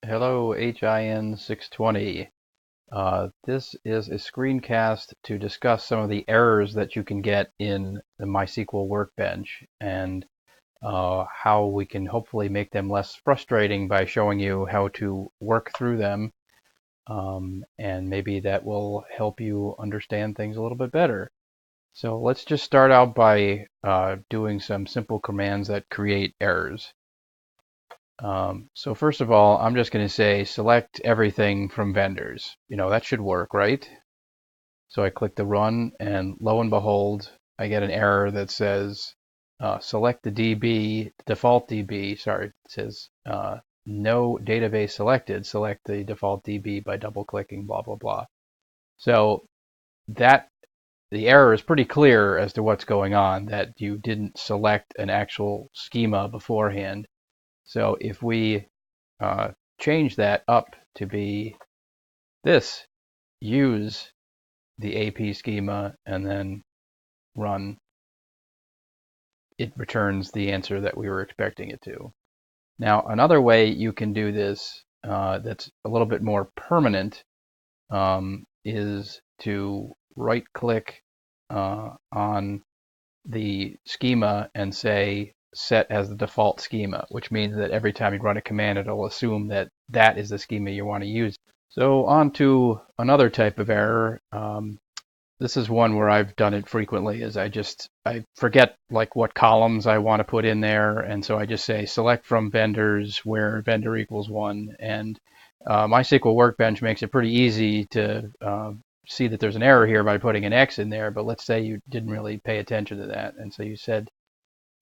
Hello, HIN620. This is a screencast to discuss some of the errors that you can get in the MySQL Workbench and how we can hopefully make them less frustrating by showing you how to work through them. And maybe that will help you understand things a little bit better. So let's just start out by doing some simple commands that create errors. So first of all, I'm just going to say select everything from vendors. That should work, right? So I click the run, and lo and behold, I get an error that says select the DB, default DB. Sorry, it says no database selected. Select the default DB by double clicking, blah, blah, blah. So that the error is pretty clear as to what's going on, that you didn't select an actual schema beforehand. So if we change that up to be this, use the AP schema, and then run, it returns the answer that we were expecting it to. Now, another way you can do this that's a little bit more permanent is to right-click on the schema and say set as the default schema, which means that every time you run a command, it'll assume that that is the schema you want to use. So on to another type of error. This is one where I've done it frequently, is I forget like what columns I want to put in there, and so I just say select from vendors where vendor equals 1, and MySQL Workbench makes it pretty easy to see that there's an error here by putting an X in there, but let's say you didn't really pay attention to that, and so you said,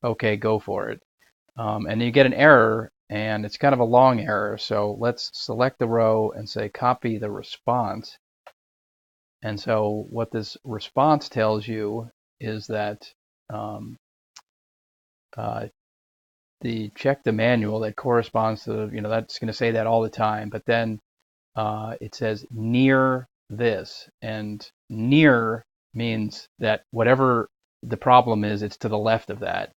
okay, go for it. And you get an error, and it's kind of a long error, so let's select the row and say copy the response. And so what this response tells you is that um, the check the manual that corresponds to, that's going to say that all the time, but then it says near this, and near means that whatever the problem is, it's to the left of that.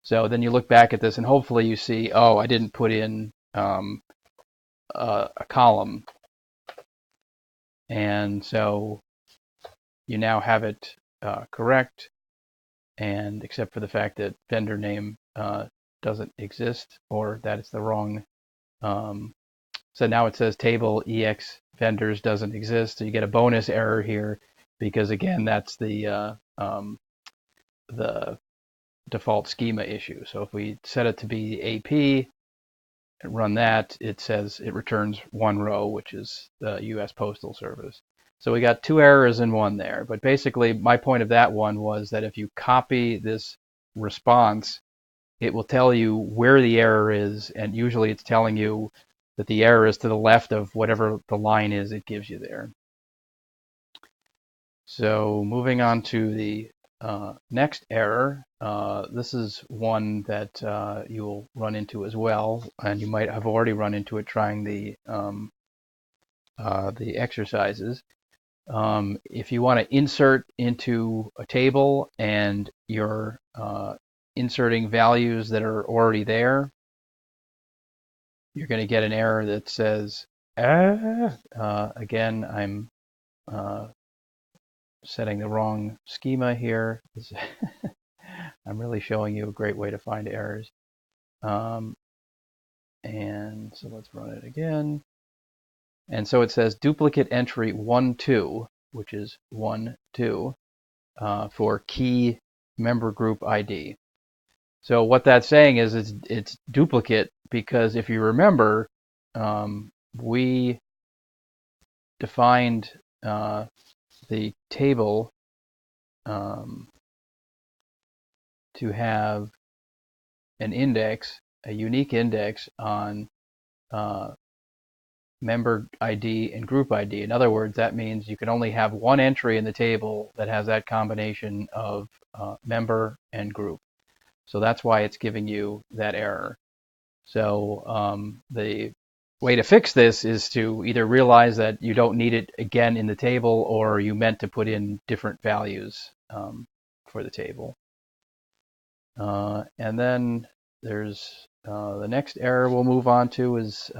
So then you look back at this, and hopefully you see, oh, I didn't put in a column, and so you now have it correct, and except for the fact that vendor name doesn't exist, or that it's the wrong. So now it says table ex vendors doesn't exist. So you get a bonus error here because again, that's the default schema issue. So if we set it to be AP and run that, it says it returns one row, which is the U.S. Postal Service. So we got two errors in one there. But basically, my point of that one was that if you copy this response, it will tell you where the error is, and usually it's telling you that the error is to the left of whatever the line is it gives you there. So moving on to the next error, this is one that you'll run into as well, and you might have already run into it trying the exercises. If you want to insert into a table and you're inserting values that are already there, you're going to get an error that says, again, I'm setting the wrong schema here. I'm really showing you a great way to find errors. And so let's run it again. And so it says duplicate entry 1, 2, which is 1, 2, for key member group ID. So what that's saying is it's duplicate because if you remember, we defined the table to have an index, a unique index on member ID and group ID. In other words, that means you can only have one entry in the table that has that combination of member and group. So that's why it's giving you that error. So the way to fix this is to either realize that you don't need it again in the table, or you meant to put in different values for the table. And then there's the next error we'll move on to is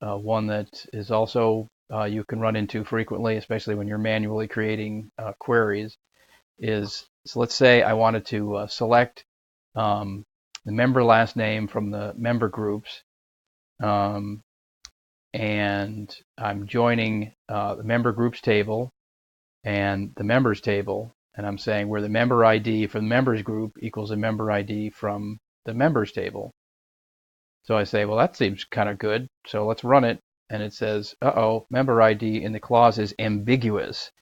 one that is also you can run into frequently, especially when you're manually creating queries, is so let's say I wanted to select the member last name from the member groups, um, and I'm joining the member groups table and the members table, and I'm saying where the member ID from the members group equals a member ID from the members table. So I say, well, that seems kind of good. So let's run it. And it says, uh-oh, member ID in the clause is ambiguous.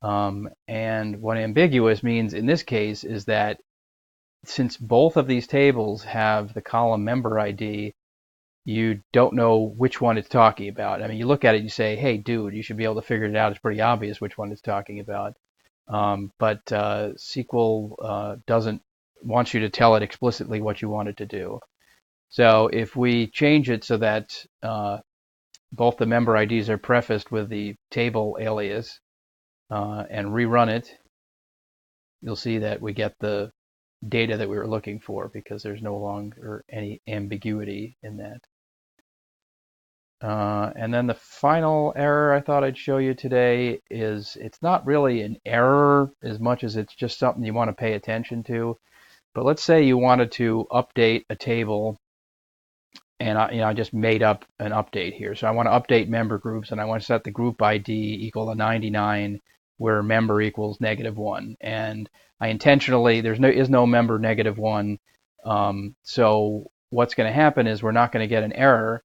And what ambiguous means in this case is that since both of these tables have the column member ID, you don't know which one it's talking about. I mean, you look at it, you say, hey, dude, you should be able to figure it out. It's pretty obvious which one it's talking about. But SQL doesn't want you to tell it explicitly what you want it to do. So if we change it so that both the member IDs are prefaced with the table alias and rerun it, you'll see that we get the data that we were looking for because there's no longer any ambiguity in that. And then the final error I thought I'd show you today is it's not really an error as much as it's just something you want to pay attention to. But let's say you wanted to update a table, and I just made up an update here. So I want to update member groups, and I want to set the group ID equal to 99, where member equals -1. And I intentionally, is no member -1. So what's going to happen is we're not going to get an error,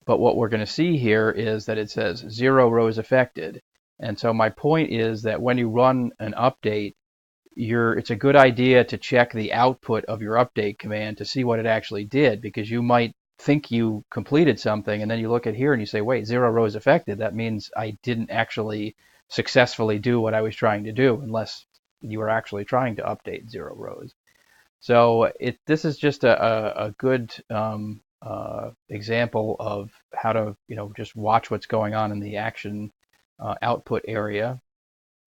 but what we're going to see here is that it says 0 rows affected. And so my point is that when you run an update, it's a good idea to check the output of your update command to see what it actually did, because you might think you completed something and then you look at here and you say, wait, 0 rows affected. That means I didn't actually successfully do what I was trying to do, unless you were actually trying to update 0 rows. So this is just a good example of how to just watch what's going on in the action output area.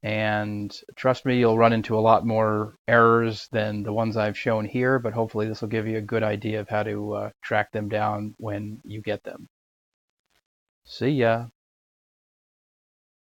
And trust me, you'll run into a lot more errors than the ones I've shown here, but hopefully this will give you a good idea of how to track them down when you get them. See ya.